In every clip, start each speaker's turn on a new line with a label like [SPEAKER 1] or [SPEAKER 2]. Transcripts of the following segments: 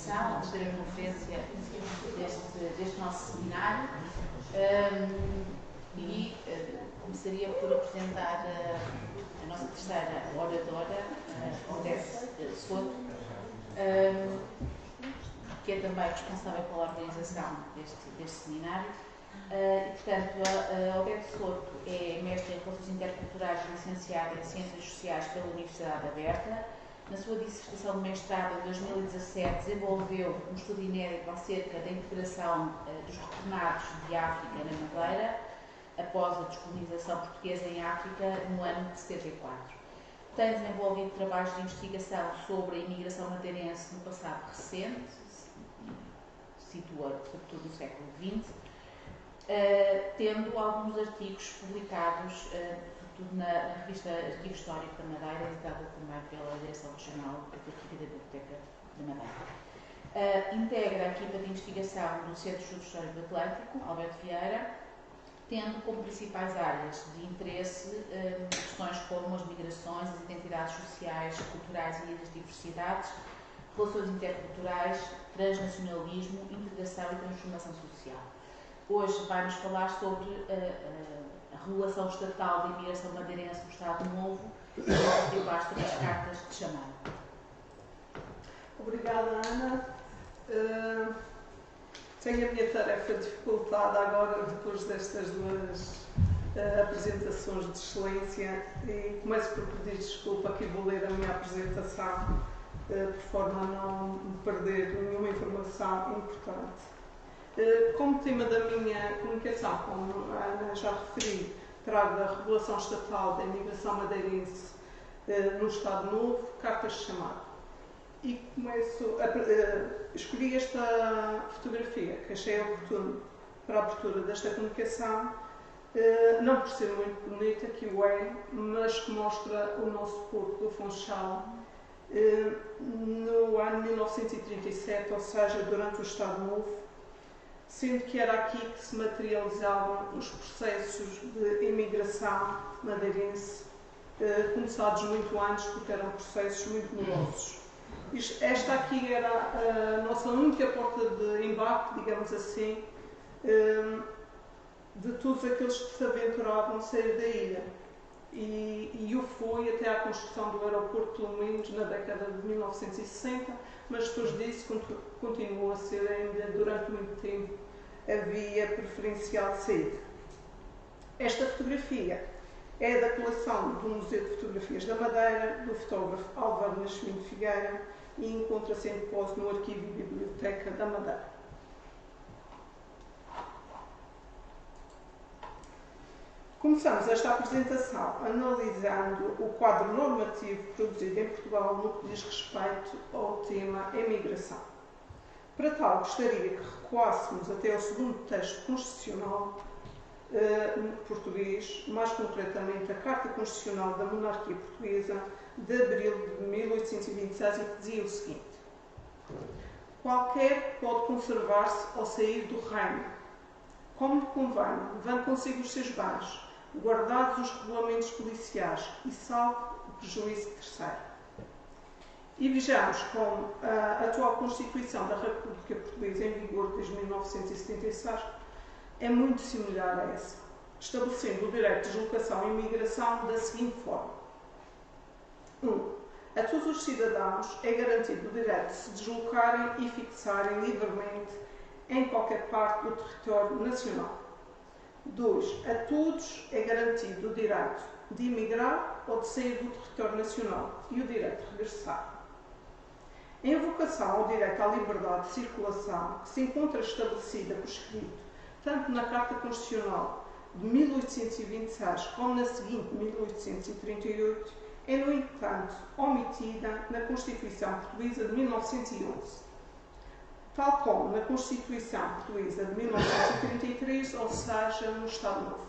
[SPEAKER 1] organização, a terceira conferência deste nosso seminário, e começaria por apresentar a nossa terceira oradora, Odete Soto, que é também responsável pela organização deste seminário. E, portanto, a Odete Soto é mestre em Relações Interculturais e licenciada em Ciências Sociais pela Universidade Aberta. Na sua dissertação de mestrado, em 2017, desenvolveu um estudo inédito acerca da integração dos retornados de África na Madeira, após a descolonização portuguesa em África, no ano de 74. Tem desenvolvido trabalhos de investigação sobre a imigração madeirense no passado recente, situa sobretudo no século XX, tendo alguns artigos publicados, sobretudo na revista Arquivo Histórico da Madeira, editada também pela Direção Regional da Biblioteca da Madeira. Integra a equipa de investigação do Centro de Estudos Históricos do Atlântico, Alberto Vieira, tendo como principais áreas de interesse questões como as migrações, as identidades sociais, culturais e as diversidades, relações interculturais, transnacionalismo, integração e transformação social. Hoje vai-nos falar sobre a regulação estatal da imigração madeirense no Estado Novo e o debate das cartas de chamada.
[SPEAKER 2] Obrigada, Ana. Tenho a minha tarefa dificultada agora, depois destas duas apresentações de excelência, e começo por pedir desculpa, aqui vou ler a minha apresentação, por forma a não perder nenhuma informação importante. Como tema da minha comunicação, como a Ana já referi, trago a regulação estatal da imigração madeirense no Estado Novo, cartas de chamada. E escolhi esta fotografia, que achei oportuno para a abertura desta comunicação, não por ser muito bonita, que o é, mas que mostra o nosso Porto do Funchal no ano 1937, ou seja, durante o Estado Novo, sendo que era aqui que se materializavam os processos de imigração madeirense, começados muito antes, porque eram processos muito morosos. Esta aqui era a nossa única porta de embarque, digamos assim, de todos aqueles que se aventuravam a sair da ilha. E o foi até à construção do aeroporto, pelo menos na década de 1960, mas depois disso continuou a ser ainda durante muito tempo a via preferencial de saída. Esta fotografia é da coleção do Museu de Fotografias da Madeira, do fotógrafo Álvaro Nascimento Figueira, e encontra-se em depósito no Arquivo e Biblioteca da Madeira. Começamos esta apresentação analisando o quadro normativo produzido em Portugal no que diz respeito ao tema imigração. Para tal, gostaria que recuássemos até ao segundo texto constitucional português, mais concretamente a Carta Constitucional da Monarquia Portuguesa de abril de 1826, e que dizia o seguinte: qualquer pode conservar-se ao sair do reino, como lhe convém, levando consigo os seus bens, guardados os regulamentos policiais e salvo o prejuízo de terceiro. E vejamos como a atual Constituição da República Portuguesa, em vigor desde 1976, é muito similar a essa, estabelecendo o direito de deslocação e imigração da seguinte forma. 1. A todos os cidadãos é garantido o direito de se deslocarem e fixarem livremente em qualquer parte do território nacional. 2. A todos é garantido o direito de imigrar ou de sair do território nacional e o direito de regressar. Em invocação ao direito à liberdade de circulação, que se encontra estabelecida por escrito tanto na Carta Constitucional de 1826 como na seguinte, 1838, é, no entanto, omitida na Constituição Portuguesa de 1911, tal como na Constituição Portuguesa de 1933, ou seja, no Estado Novo.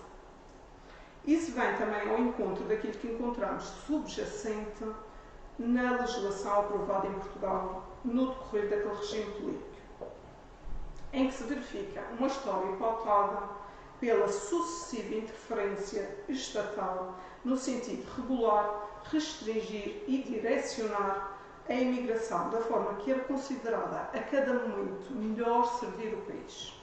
[SPEAKER 2] Isso vem também ao encontro daquilo que encontramos subjacente na legislação aprovada em Portugal no decorrer daquele regime político, em que se verifica uma história pautada pela sucessiva interferência estatal no sentido de regular, restringir e direcionar a imigração da forma que era considerada a cada momento melhor servir o país.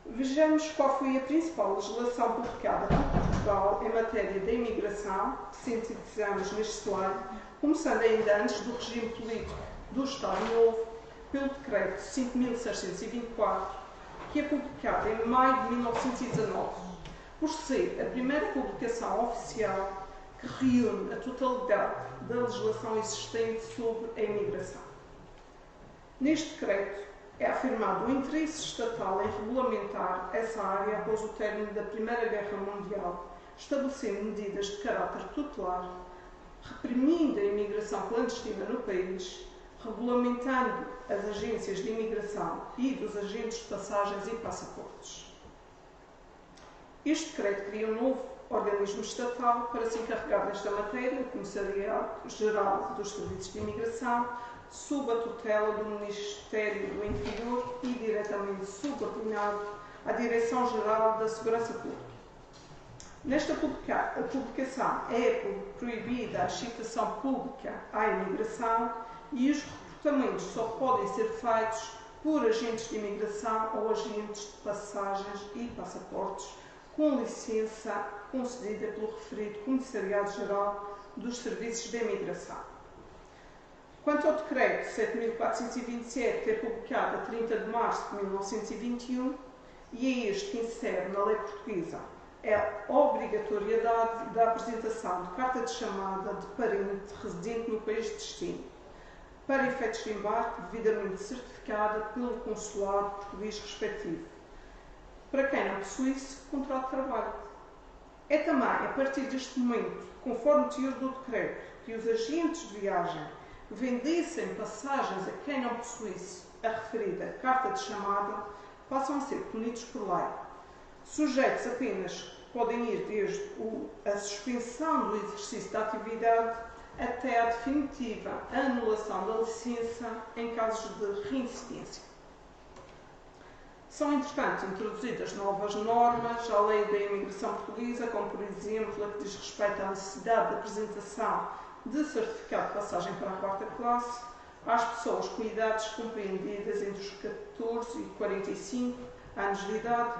[SPEAKER 2] Vejamos qual foi a principal legislação publicada por Portugal em matéria de imigração, que sintetizamos neste slide, começando ainda antes do regime político do Estado Novo, pelo Decreto 5.624, que é publicado em maio de 1919, por ser a primeira publicação oficial que reúne a totalidade da legislação existente sobre a imigração. Neste decreto, é afirmado o interesse estatal em regulamentar essa área após o término da Primeira Guerra Mundial, estabelecendo medidas de caráter tutelar, reprimindo a imigração clandestina no país, regulamentando as agências de imigração e dos agentes de passagens e passaportes. Este decreto cria um novo organismo estatal para se encarregar desta matéria, o Comissariado-Geral dos Serviços de Imigração, sob a tutela do Ministério do Interior e diretamente subordinado à Direção-Geral da Segurança Pública. Nesta publicação é proibida a citação pública à imigração e os recrutamentos só podem ser feitos por agentes de imigração ou agentes de passagens e passaportes com licença concedida pelo referido Comissariado-Geral dos Serviços de Imigração. Quanto ao Decreto 7.427, que é publicado a 30 de março de 1921, e é este que insere na lei portuguesa a obrigatoriedade da apresentação de carta de chamada de parente residente no país de destino, para efeitos de embarque devidamente certificada pelo consulado português respectivo, para quem não possuísse contrato de trabalho. É também a partir deste momento, conforme o teor do decreto, que os agentes de viagem vendessem passagens a quem não possuísse a referida carta de chamada, passam a ser punidos por lei. Sujeitos apenas podem ir desde a suspensão do exercício da atividade até a definitiva anulação da licença em casos de reincidência. São, entretanto, introduzidas novas normas à lei da imigração portuguesa, como, por exemplo, a que diz respeito à necessidade de apresentação de certificado de passagem para a quarta classe às pessoas com idades compreendidas entre os 14 e 45 anos de idade,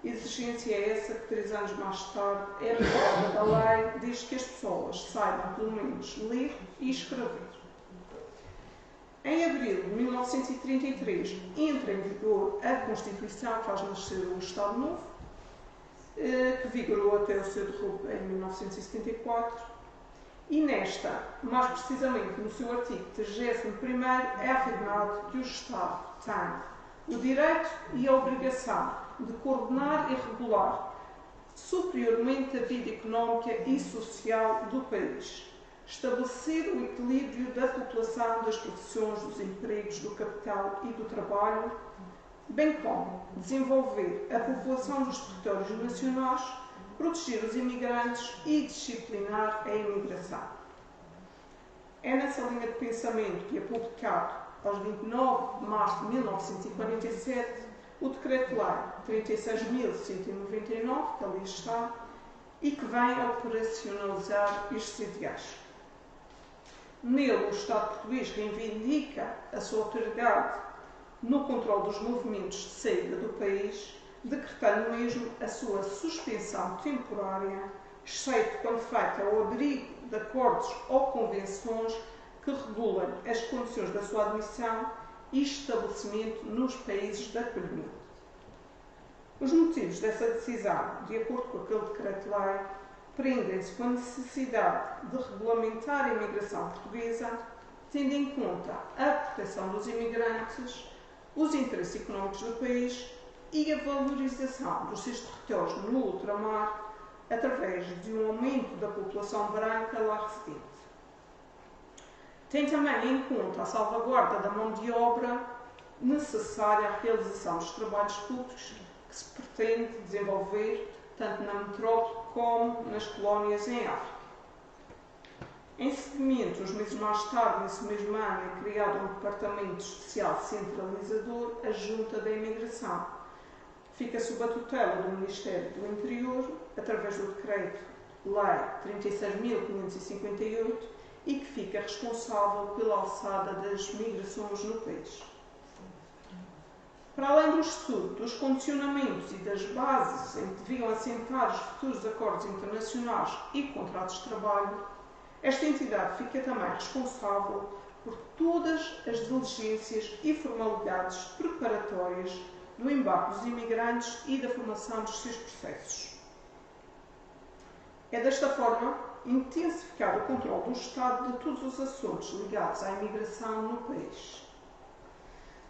[SPEAKER 2] exigência essa que 3 anos mais tarde é retirada da lei, desde que as pessoas saibam pelo menos ler e escrever. Em abril de 1933 entra em vigor a Constituição que faz nascer o Estado Novo, que vigorou até o seu derrubo em 1974, e nesta, mais precisamente no seu artigo 31º, é afirmado que o Estado tem o direito e a obrigação de coordenar e regular superiormente a vida económica e social do país, estabelecer o equilíbrio da população, das profissões, dos empregos, do capital e do trabalho, bem como desenvolver a população dos territórios nacionais, proteger os imigrantes e disciplinar a imigração. É nessa linha de pensamento que é publicado, aos 29 de março de 1947, o Decreto-Lei 36.199, que ali está, e que vem operacionalizar estes ideais. Nele, o Estado português reivindica a sua autoridade no controle dos movimentos de saída do país, decretando mesmo a sua suspensão temporária, exceto quando feita ao abrigo de acordos ou convenções que regulem as condições da sua admissão e estabelecimento nos países de acolhimento. Os motivos dessa decisão, de acordo com aquele decreto-lei, prendem-se com a necessidade de regulamentar a imigração portuguesa, tendo em conta a proteção dos imigrantes, os interesses económicos do país e a valorização dos seus territórios no ultramar, através de um aumento da população branca lá residente. Tem também em conta a salvaguarda da mão de obra necessária à realização dos trabalhos públicos que se pretende desenvolver tanto na metrópole como nas colónias em África. Em seguimento, uns meses mais tarde, nesse mesmo ano, é criado um Departamento Especial Centralizador, a Junta da Imigração. Fica sob a tutela do Ministério do Interior, através do Decreto Lei 36.558, e que fica responsável pela alçada das migrações no país. Para além do estudo dos condicionamentos e das bases em que deviam assentar os futuros acordos internacionais e contratos de trabalho, esta entidade fica também responsável por todas as diligências e formalidades preparatórias do embarque dos imigrantes e da formação dos seus processos. É desta forma intensificado o controle do Estado de todos os assuntos ligados à imigração no país.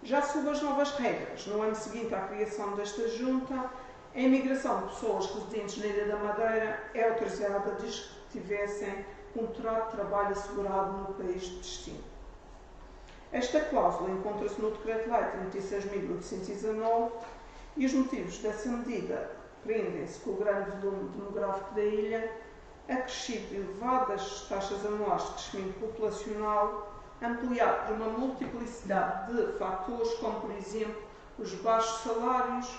[SPEAKER 2] Já sob as novas regras, no ano seguinte à criação desta junta, a imigração de pessoas residentes na Ilha da Madeira é autorizada desde que tivessem contrato de trabalho assegurado no país de destino. Esta cláusula encontra-se no Decreto-Lei 36.819 e os motivos dessa medida prendem-se com o grande volume demográfico da ilha, acrescido de elevadas taxas anuais de crescimento populacional, ampliado por uma multiplicidade de fatores, como, por exemplo, os baixos salários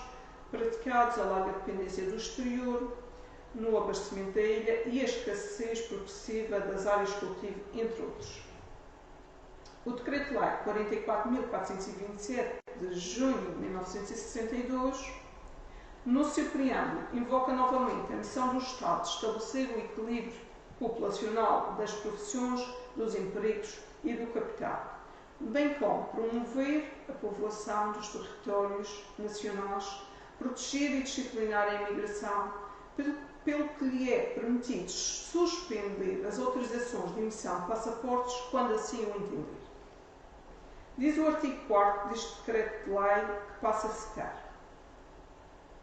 [SPEAKER 2] praticados, a larga dependência do exterior no abastecimento da ilha e a escassez progressiva das áreas de cultivo, entre outros. O Decreto-Lei 44.427, de junho de 1962, no seu preâmbulo, invoca novamente a missão do Estado de estabelecer o equilíbrio populacional das profissões, dos empregos e do capital, bem como promover a povoação dos territórios nacionais, proteger e disciplinar a imigração, pelo que lhe é permitido suspender as autorizações de emissão de passaportes quando assim o entender. Diz o artigo 4º deste decreto de lei, que passa a citar: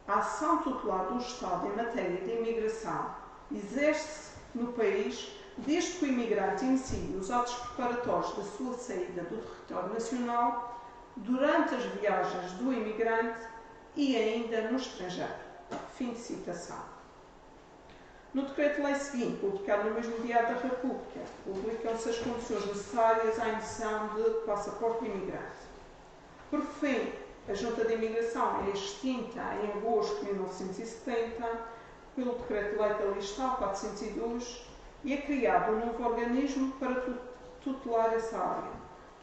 [SPEAKER 2] a ação tutelar do Estado em matéria de imigração exerce-se no país desde que o imigrante inicie os atos preparatórios da sua saída do território nacional, durante as viagens do imigrante e ainda no estrangeiro. Fim de citação. No decreto-lei seguinte, publicado no mesmo Diário da República, publicam-se as condições necessárias à emissão de passaporte de imigrante. Por fim, a Junta de Imigração é extinta em agosto de 1970 pelo decreto-lei que ali está, 402, e é criado um novo organismo para tutelar essa área,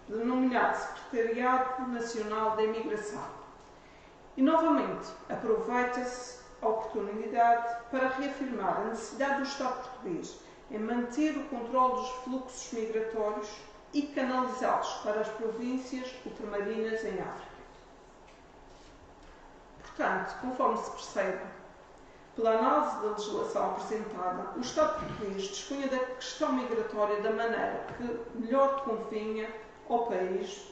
[SPEAKER 2] denominado Secretariado Nacional da Imigração. E, novamente, aproveita-se a oportunidade para reafirmar a necessidade do Estado português em manter o controle dos fluxos migratórios e canalizá-los para as províncias ultramarinas em África. Portanto, conforme se percebe, pela análise da legislação apresentada, o Estado português dispunha da questão migratória da maneira que melhor convinha ao país,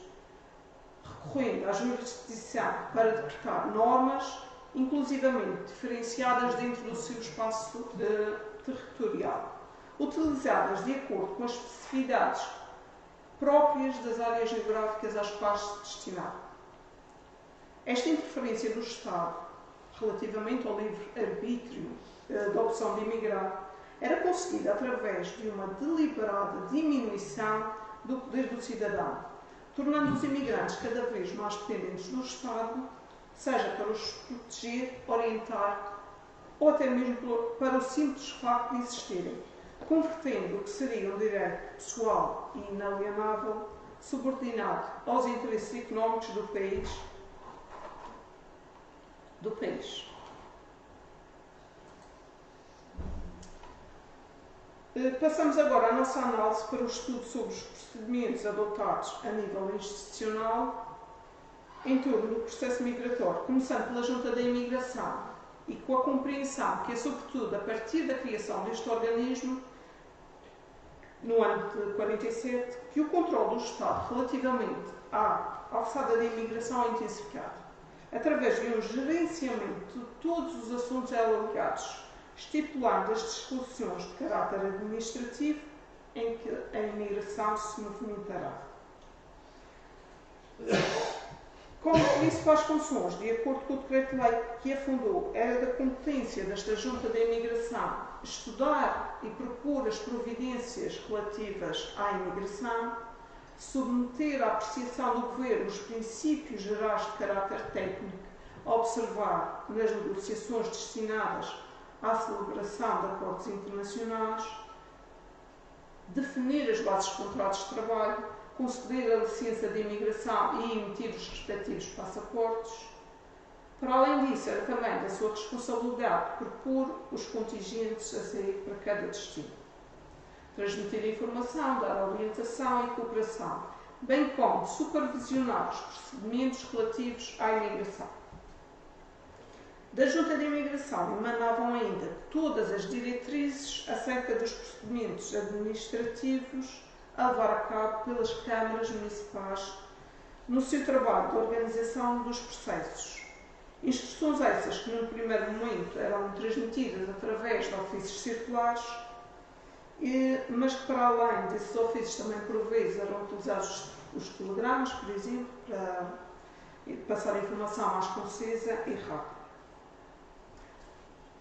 [SPEAKER 2] recorrendo à jurisdição para decretar normas, inclusivamente diferenciadas dentro do seu espaço territorial, utilizadas de acordo com as especificidades próprias das áreas geográficas às quais se destinava. Esta interferência do Estado relativamente ao livre-arbítrio da opção de emigrar era conseguida através de uma deliberada diminuição do poder do cidadão, tornando os imigrantes cada vez mais dependentes do Estado, seja para os proteger, orientar ou até mesmo para o simples facto de existirem, convertendo o que seria um direito pessoal e inalienável, subordinado aos interesses económicos do país. Passamos agora a nossa análise para o estudo sobre os procedimentos adotados a nível institucional em torno do processo migratório, começando pela Junta da Imigração e com a compreensão que é sobretudo a partir da criação deste organismo, no ano de 47, que o controle do Estado relativamente à alçada da imigração é intensificado, através de um gerenciamento de todos os assuntos a ela ligados, estipulando as disposições de caráter administrativo em que a imigração se movimentará. Como principais funções, de acordo com o decreto-lei que a fundou, era da competência desta Junta da Imigração estudar e propor as providências relativas à imigração, submeter à apreciação do Governo os princípios gerais de caráter técnico a observar nas negociações destinadas à celebração de acordos internacionais, definir as bases de contratos de trabalho, conceder a licença de imigração e emitir os respectivos passaportes. Para além disso, era também da sua responsabilidade propor os contingentes a sair para cada destino, transmitir informação, dar orientação e cooperação, bem como supervisionar os procedimentos relativos à imigração. Da Junta de Imigração emanavam ainda todas as diretrizes acerca dos procedimentos administrativos a levar a cabo pelas câmaras municipais no seu trabalho de organização dos processos. Instruções essas que, num primeiro momento, eram transmitidas através de ofícios circulares, mas que, para além desses ofícios, também por vezes eram utilizados os telegramas, por exemplo, para passar a informação mais concisa e rápida.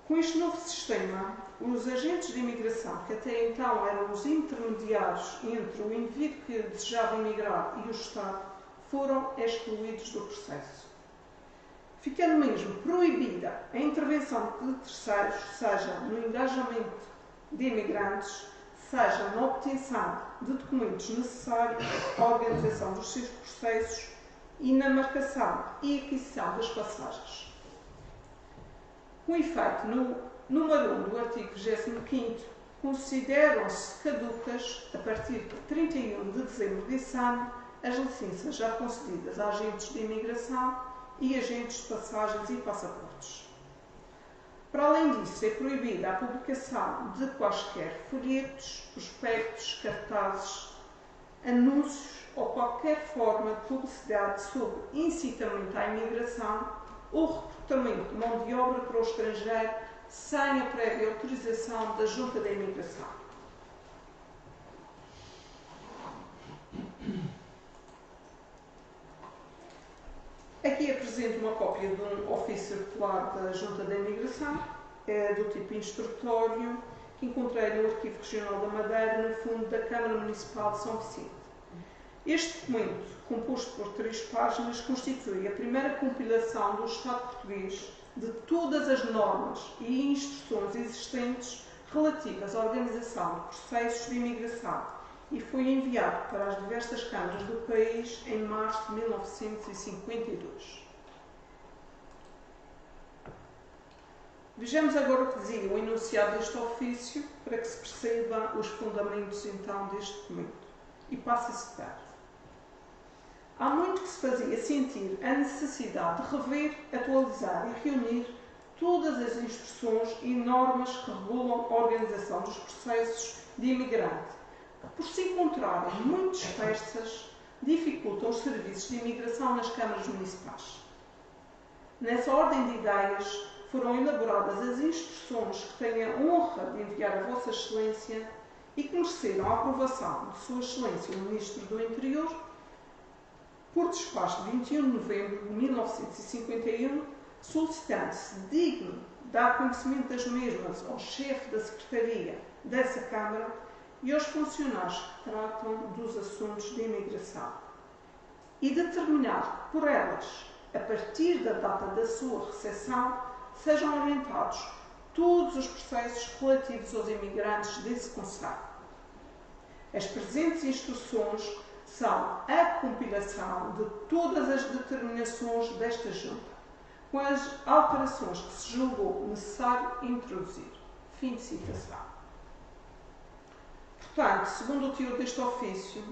[SPEAKER 2] Com este novo sistema, os agentes de imigração, que até então eram os intermediários entre o indivíduo que desejava emigrar e o Estado, foram excluídos do processo, ficando mesmo proibida a intervenção de terceiros, seja no engajamento de imigrantes, seja na obtenção de documentos necessários à organização dos seus processos e na marcação e aquisição das passagens. Com efeito, no número 1 do artigo 25º, consideram-se caducas, a partir de 31 de dezembro desse ano, as licenças já concedidas a agentes de imigração e agentes de passagens e passaportes. Para além disso, é proibida a publicação de quaisquer folhetos, prospectos, cartazes, anúncios ou qualquer forma de publicidade sobre incitamento à imigração ou recrutamento de mão de obra para o estrangeiro sem a prévia autorização da Junta da Imigração. Aqui apresento uma cópia de um ofício circular da Junta da Imigração, do tipo instrutório, que encontrei no Arquivo Regional da Madeira, no fundo da Câmara Municipal de São Vicente. Este documento, composto por 3 páginas, constitui a primeira compilação do Estado português de todas as normas e instruções existentes relativas à organização de processos de imigração e foi enviado para as diversas câmaras do país em março de 1952. Vejamos agora o que dizia o enunciado deste ofício para que se percebam os fundamentos então deste documento. E passo a citar. Há muito que se fazia sentir a necessidade de rever, atualizar e reunir todas as instruções e normas que regulam a organização dos processos de imigrante, que, por se encontrarem muito dispersas, dificultam os serviços de imigração nas câmaras municipais. Nessa ordem de ideias, foram elaboradas as instruções que tenho a honra de enviar a Vossa Excelência e que mereceram a aprovação de Sua Excelência o Ministro do Interior, por despacho de 21 de novembro de 1951, solicitando-se digno dar conhecimento das mesmas ao chefe da Secretaria dessa Câmara e aos funcionários que tratam dos assuntos de imigração, e determinar que por elas, a partir da data da sua recepção, sejam orientados todos os processos relativos aos imigrantes desse concelho. As presentes instruções são a compilação de todas as determinações desta Junta, com as alterações que se julgou necessário introduzir. Fim de citação. Portanto, segundo o teor deste ofício,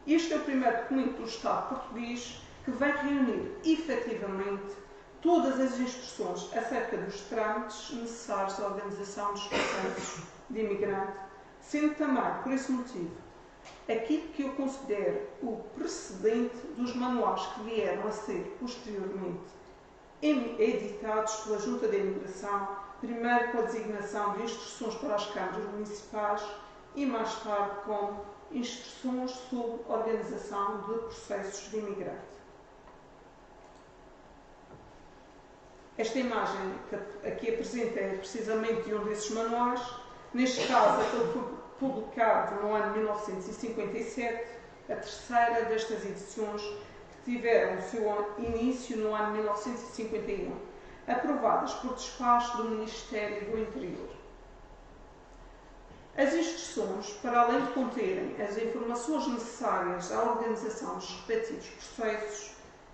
[SPEAKER 2] este é o primeiro documento do Estado português que vem reunir, efetivamente, todas as instruções acerca dos trâmites necessários à organização dos processos de imigrante, sendo também, por esse motivo, aquilo que eu considero o precedente dos manuais que vieram a ser posteriormente editados pela Junta de Imigração, primeiro com a designação de instruções para as câmaras municipais e mais tarde com instruções sobre organização de processos de imigrante. Esta imagem que aqui apresenta é precisamente de um desses manuais, neste caso aquele publicado no ano 1957, a terceira destas edições que tiveram o seu início no ano 1951. aprovadas por despacho do Ministério do Interior. As instruções, para além de conterem as informações necessárias à organização dos respectivos processos,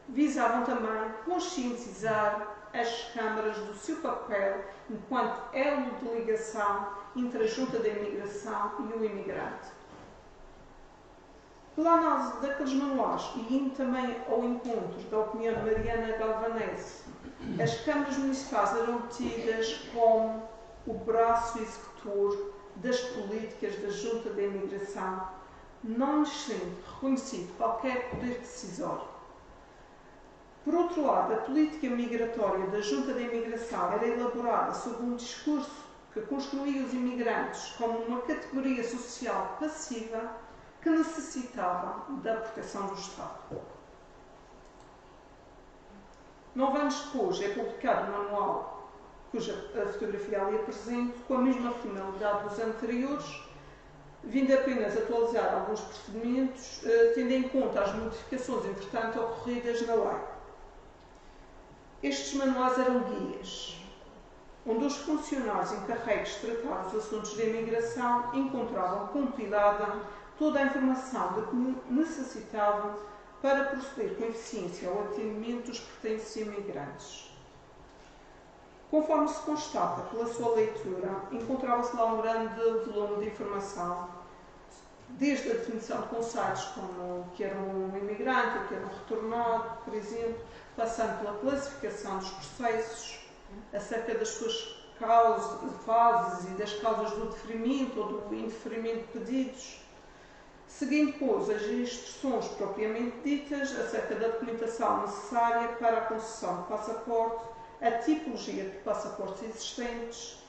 [SPEAKER 2] visavam também conscientizar as câmaras do seu papel enquanto elo de ligação entre a Junta de Imigração e o imigrante. Pela análise daqueles manuais e indo também ao encontro da opinião de Mariana Galvanese, as câmaras municipais eram tidas como o braço executor das políticas da Junta de Imigração, não lhes sendo reconhecido qualquer poder decisório. Por outro lado, a política migratória da Junta de Imigração era elaborada sob um discurso que construía os imigrantes como uma categoria social passiva que necessitava da proteção do Estado. 9 anos depois é publicado o manual, cuja fotografia ali apresento, com a mesma finalidade dos anteriores, vindo apenas atualizar alguns procedimentos, tendo em conta as modificações, entretanto, ocorridas na lei. Estes manuais eram guias, onde os funcionários encarregues de tratar os assuntos de imigração encontravam compilada toda a informação de que necessitavam para proceder com eficiência ao atendimento dos pertences imigrantes. Conforme se constata pela sua leitura, encontrava-se lá um grande volume de informação, desde a definição de conceitos como o que era um imigrante, o que era um retornado, por exemplo, passando pela classificação dos processos, acerca das suas fases e das causas do deferimento ou do indeferimento de pedidos, seguindo depois as instruções propriamente ditas acerca da documentação necessária para a concessão de passaporte, a tipologia de passaportes existentes,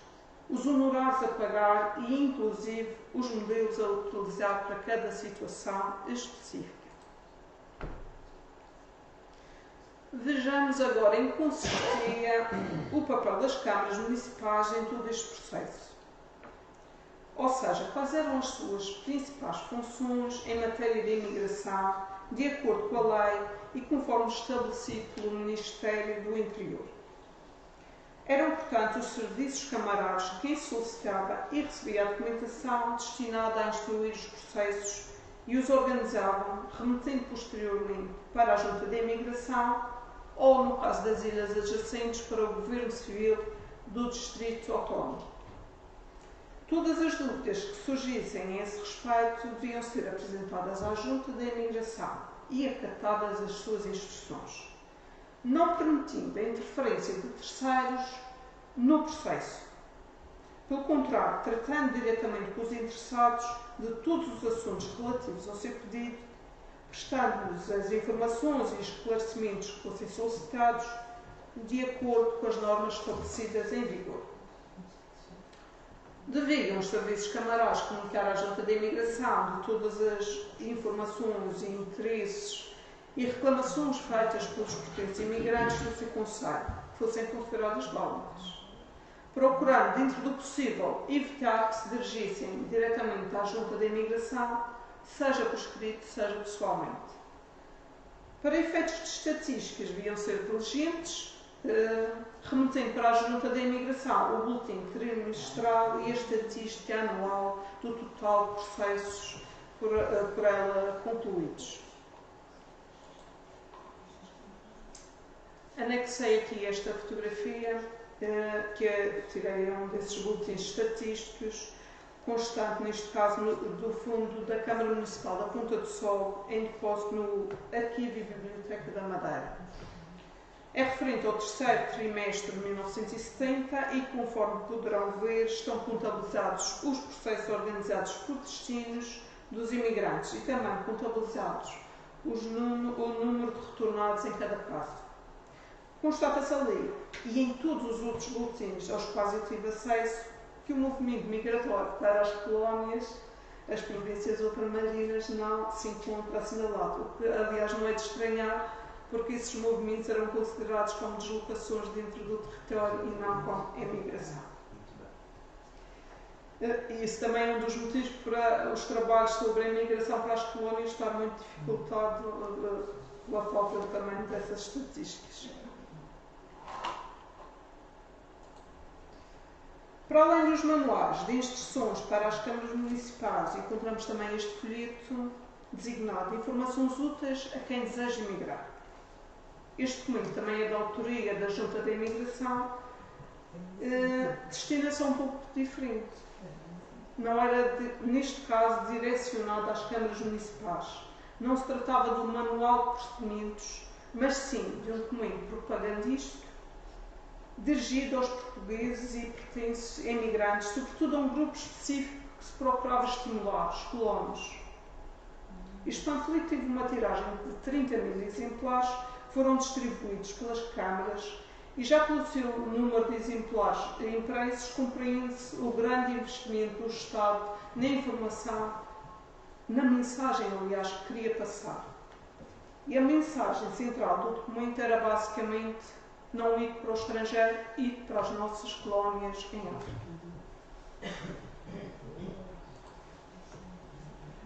[SPEAKER 2] os honorários a pagar e, inclusive, os modelos a utilizar para cada situação específica. Vejamos agora em que consistia o papel das câmaras municipais em todo este processo. Ou seja, quais eram as suas principais funções em matéria de imigração, de acordo com a lei e conforme estabelecido pelo Ministério do Interior. Eram, portanto, os serviços camarários de quem solicitava e recebia a documentação destinada a instruir os processos e os organizavam, remetendo posteriormente para a Junta de Imigração ou, no caso das ilhas adjacentes, para o Governo Civil do Distrito Autónomo. Todas as dúvidas que surgissem a esse respeito deviam ser apresentadas à Junta de Imigração e acatadas as suas instruções, não permitindo a interferência de terceiros no processo. Pelo contrário, tratando diretamente com os interessados de todos os assuntos relativos ao seu pedido, prestando-lhes as informações e esclarecimentos que fossem solicitados de acordo com as normas estabelecidas em vigor. Deviam os serviços camarários comunicar à Junta de Imigração de todas as informações e interesses e reclamações feitas pelos pertences imigrantes no seu conselho, que fossem consideradas válidas, procurando, dentro do possível, evitar que se dirigissem diretamente à Junta de Imigração, seja por escrito, seja pessoalmente. Para efeitos de estatísticas, deviam ser diligentes, remetendo para a Junta de Imigração o boletim trimestral e a estatística anual do total de processos por ela concluídos. Anexei aqui esta fotografia, que tirei um desses boletins estatísticos, constante, neste caso, do fundo da Câmara Municipal da Ponta do Sol, em depósito no Arquivo e Biblioteca da Madeira. É referente ao terceiro trimestre de 1970 e, conforme poderão ver, estão contabilizados os processos organizados por destinos dos imigrantes e também contabilizados o número de retornados em cada caso. Constata-se ali, e em todos os outros boletins aos quais eu tive acesso, que o movimento migratório para as colónias, as províncias ultramarinas, não se encontra assinalado, o que, aliás, não é de estranhar, porque esses movimentos eram considerados como deslocações dentro do território e não como emigração. E isso também é um dos motivos para os trabalhos sobre a imigração para as colónias estar muito dificultado pela falta também dessas estatísticas. Para além dos manuais de instruções para as câmaras municipais, encontramos também este folheto designado Informações úteis a quem deseja emigrar. Este documento também é da autoria da Junta de Imigração, destina-se a um pouco diferente. Não era, neste caso, direcionado às câmaras municipais. Não se tratava de um manual de procedimentos, mas sim de um documento propagandístico dirigido aos portugueses e pertences emigrantes, sobretudo a um grupo específico que se procurava estimular, os colonos. Este panfleto teve uma tiragem de 30.000 exemplares, foram distribuídos pelas câmaras e já pelo seu número de exemplares impressos compreende-se o grande investimento do Estado na informação, na mensagem, aliás, que queria passar. E a mensagem central do documento era basicamente não ir para o estrangeiro, ir para as nossas colónias em África.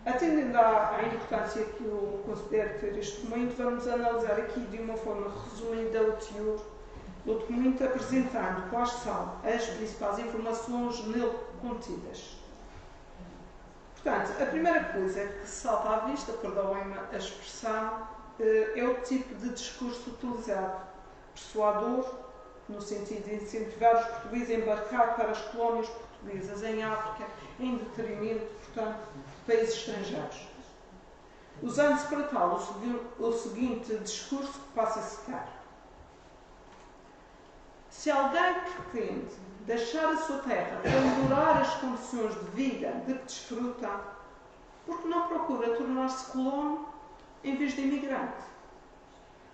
[SPEAKER 2] Atendendo à importância que eu considero ter este documento, vamos analisar aqui de uma forma resumida o teor do documento, apresentando quais são as principais informações nele contidas. Portanto, a primeira coisa que salta à vista, perdoem-me a expressão, é o tipo de discurso utilizado. Persuador, no sentido de incentivar os portugueses a embarcar para as colónias portuguesas em África, em detrimento, portanto, de países estrangeiros. Usando-se para tal o seguinte discurso que passa a citar. Se alguém pretende deixar a sua terra para melhorar as condições de vida de que desfruta, porque não procura tornar-se colono em vez de imigrante?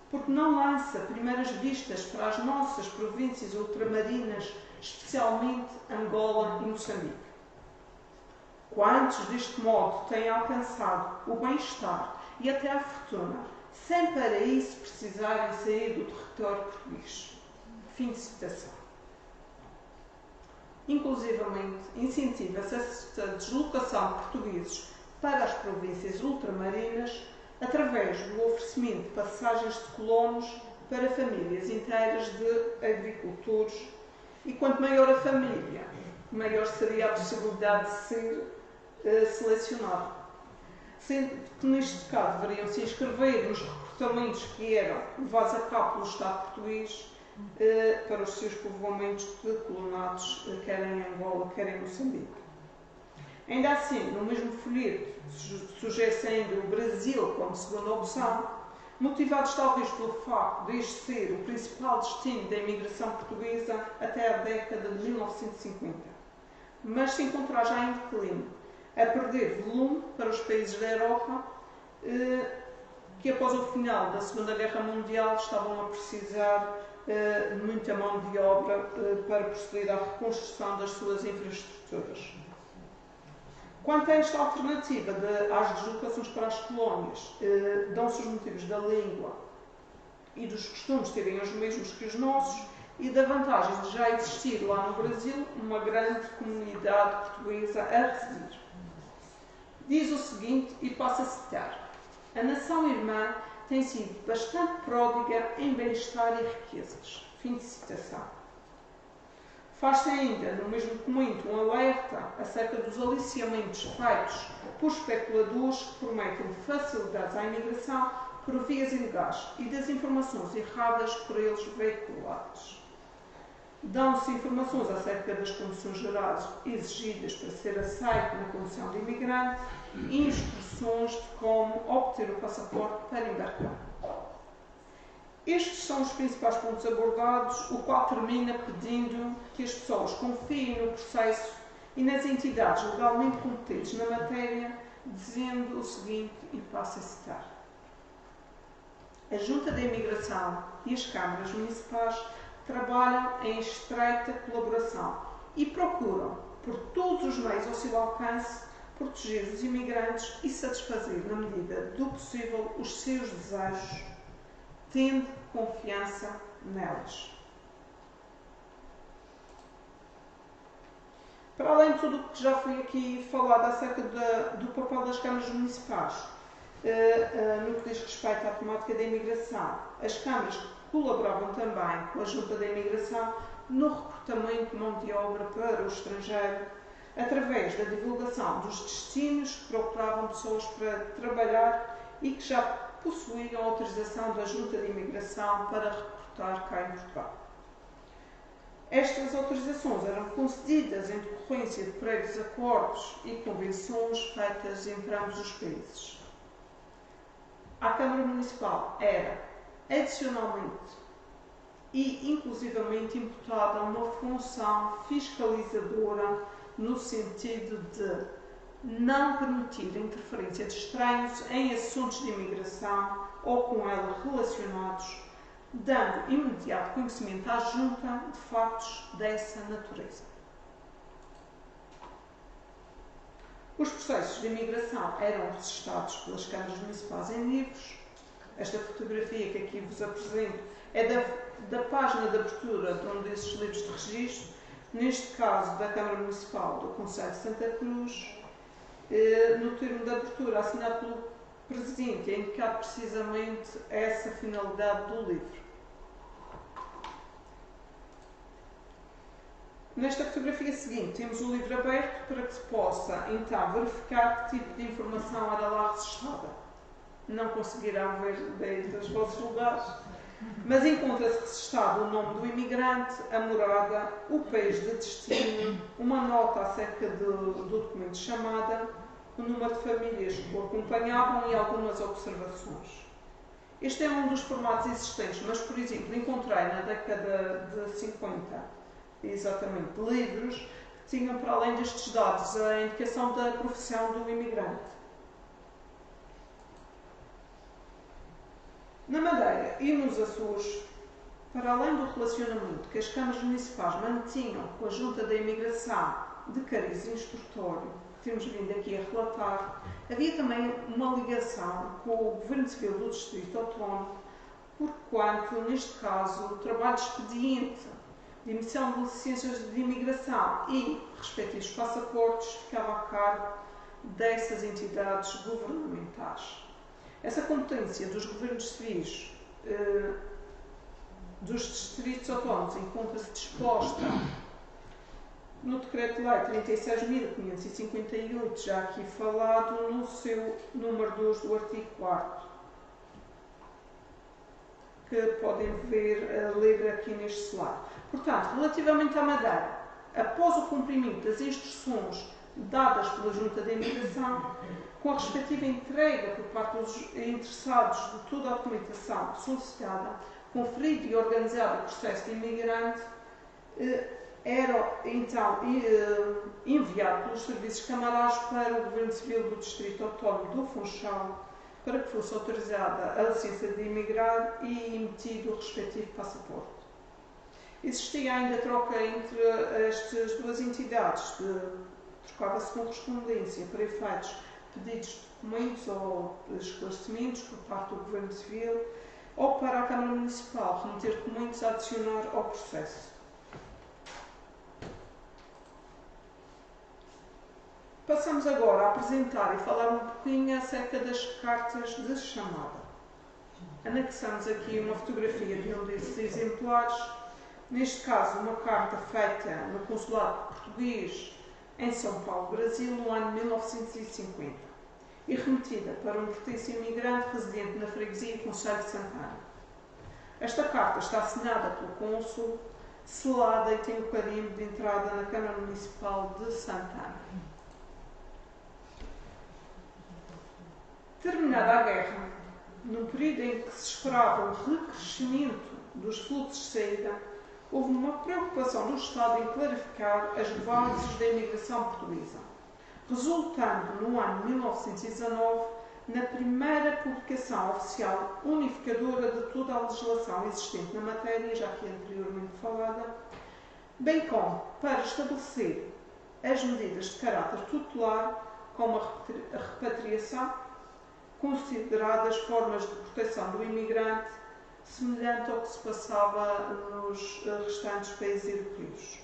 [SPEAKER 2] Porque não lança primeiras vistas para as nossas províncias ultramarinas, especialmente Angola e Moçambique? Quantos, deste modo, têm alcançado o bem-estar e até a fortuna, sem para isso precisarem sair do território português? Fim de citação. Inclusivamente, incentiva-se a deslocação de portugueses para as províncias ultramarinas através do oferecimento de passagens de colonos para famílias inteiras de agricultores, e quanto maior a família, maior seria a possibilidade de ser selecionado. Sendo que neste caso deveriam se inscrever nos recrutamentos que eram levados a cabo pelo Estado português para os seus povoamentos de colonatos, quer em Angola, quer em Moçambique. Ainda assim, no mesmo folheto, sugere-se ainda o Brasil como segunda opção, motivados talvez pelo facto de este ser o principal destino da imigração portuguesa até a década de 1950, mas se encontrar já em declínio, a perder volume para os países da Europa, que após o final da Segunda Guerra Mundial estavam a precisar de muita mão de obra para proceder à reconstrução das suas infraestruturas. Quanto a esta alternativa às deslocações para as colónias, dão-se os motivos da língua e dos costumes serem os mesmos que os nossos e da vantagem de já existir lá no Brasil uma grande comunidade portuguesa a residir. Diz o seguinte, e passo a citar: a nação irmã tem sido bastante pródiga em bem-estar e riquezas. Fim de citação. Faz-se ainda, no mesmo documento, um alerta acerca dos aliciamentos feitos por especuladores que prometem facilidades à imigração por vias ilegais e das informações erradas por eles veiculadas. Dão-se informações acerca das condições gerais exigidas para ser aceito na condição de imigrante e instruções de como obter o passaporte para embarcar. Estes são os principais pontos abordados, o qual termina pedindo que as pessoas confiem no processo e nas entidades legalmente competentes na matéria, dizendo o seguinte, e passo a citar. A Junta de Imigração e as câmaras municipais trabalham em estreita colaboração e procuram, por todos os meios ao seu alcance, proteger os imigrantes e satisfazer, na medida do possível, os seus desejos, tendo confiança nelas. Para além de tudo o que já foi aqui falado acerca do papel das câmaras municipais, no que diz respeito à temática da imigração, as câmaras colaboravam também com a Junta da Imigração no recrutamento de mão de obra para o estrangeiro, através da divulgação dos destinos que procuravam pessoas para trabalhar e que já possuíam autorização da Junta de Imigração para recrutar cá em Portugal. Estas autorizações eram concedidas em decorrência de prévios acordos e convenções feitas entre ambos os países. À Câmara Municipal era, adicionalmente e inclusivamente, imputada uma função fiscalizadora no sentido de não permitir a interferência de estranhos em assuntos de imigração ou com ela relacionados, dando imediato conhecimento à Junta de factos dessa natureza. Os processos de imigração eram registados pelas câmaras municipais em livros. Esta fotografia que aqui vos apresento é da página de abertura de um desses livros de registro, neste caso da Câmara Municipal do Concelho de Santa Cruz. No termo de abertura assinado pelo Presidente é indicado precisamente essa finalidade do livro. Nesta fotografia seguinte temos o livro aberto para que se possa então verificar que tipo de informação era lá registada. Não conseguirão ver desde os vossos lugares, mas encontra-se registado o nome do imigrante, a morada, o país de destino, uma nota acerca do documento de chamada, o número de famílias que o acompanhavam e algumas observações. Este é um dos formatos existentes, mas, por exemplo, encontrei na década de 50, exatamente, livros que tinham, para além destes dados, a indicação da profissão do imigrante. Na Madeira e nos Açores, para além do relacionamento que as câmaras municipais mantinham com a Junta da Imigração de cariz instrutório, que temos vindo aqui a relatar, havia também uma ligação com o Governo Civil do Distrito Autónomo, porquanto, neste caso, o trabalho de expediente de emissão de licenças de imigração e respectivos passaportes ficava a cargo dessas entidades governamentais. Essa competência dos governos civis dos distritos autónomos encontra-se disposta no Decreto-Lei 36.558, já aqui falado, no seu número 2 do artigo 4º, que podem ler aqui neste slide. Portanto, relativamente à Madeira, após o cumprimento das instruções dadas pela Junta de Imigração, com a respectiva entrega por parte dos interessados de toda a documentação solicitada, conferido e organizado o processo de imigrante, era então enviado pelos serviços camarais para o Governo Civil do Distrito Autónomo do Funchal, para que fosse autorizada a licença de imigrar e emitido o respectivo passaporte. Existia ainda troca entre estas duas entidades, trocava-se correspondência para efeitos pedidos de documentos ou esclarecimentos por parte do Governo Civil, ou para a Câmara Municipal remeter documentos a adicionar ao processo. Passamos agora a apresentar e falar um pouquinho acerca das cartas de chamada. Anexamos aqui uma fotografia de um desses exemplares, neste caso uma carta feita no Consulado Português em São Paulo, Brasil, no ano 1950, e remetida para um pertença imigrante residente na freguesia Concelho de Santana. Esta carta está assinada pelo cônsul, selada e tem o carimbo de entrada na Câmara Municipal de Santana. Terminada a guerra, num período em que se esperava o recrescimento dos fluxos de saída, houve uma preocupação do Estado em clarificar as bases da imigração portuguesa, resultando no ano 1919 na primeira publicação oficial unificadora de toda a legislação existente na matéria, já que anteriormente falada, bem como para estabelecer as medidas de caráter tutelar, como a repatriação, consideradas formas de proteção do imigrante, semelhante ao que se passava nos restantes países europeus.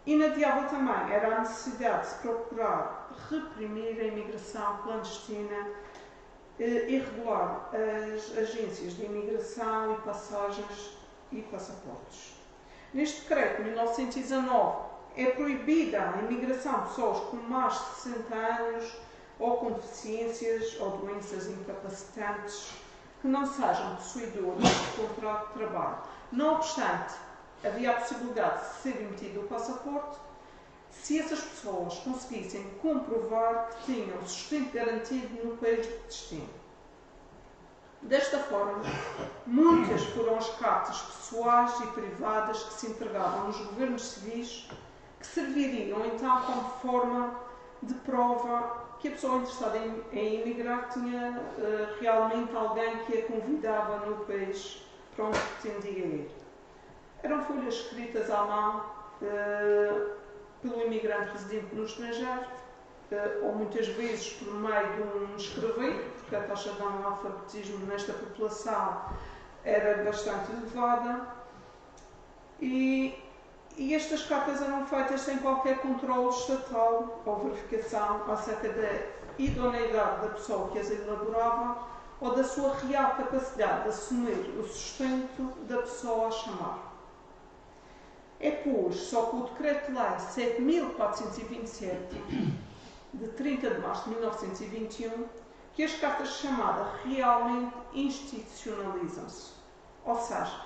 [SPEAKER 2] Inadiável também era a necessidade de se procurar reprimir a imigração clandestina e regular as agências de imigração e passagens e passaportes. Neste decreto de 1919 é proibida a imigração de pessoas com mais de 60 anos ou com deficiências ou doenças incapacitantes que não sejam possuidores de contrato de trabalho. Não obstante, havia a possibilidade de ser emitido o passaporte se essas pessoas conseguissem comprovar que tinham sustento garantido no país de destino. Desta forma, muitas foram as cartas pessoais e privadas que se entregavam nos governos civis, que serviriam então como forma de prova que a pessoa interessada em emigrar tinha realmente alguém que a convidava no país para onde pretendia ir. Eram folhas escritas à mão pelo imigrante residente no estrangeiro, ou muitas vezes por meio de um escrever, porque a taxa de analfabetismo nesta população era bastante elevada, e estas cartas eram feitas sem qualquer controle estatal ou verificação acerca da idoneidade da pessoa que as elaborava ou da sua real capacidade de assumir o sustento da pessoa a chamar. É, pois, só com o Decreto-Lei 7.427, de 30 de março de 1921, que as cartas de chamada realmente institucionalizam-se, ou seja,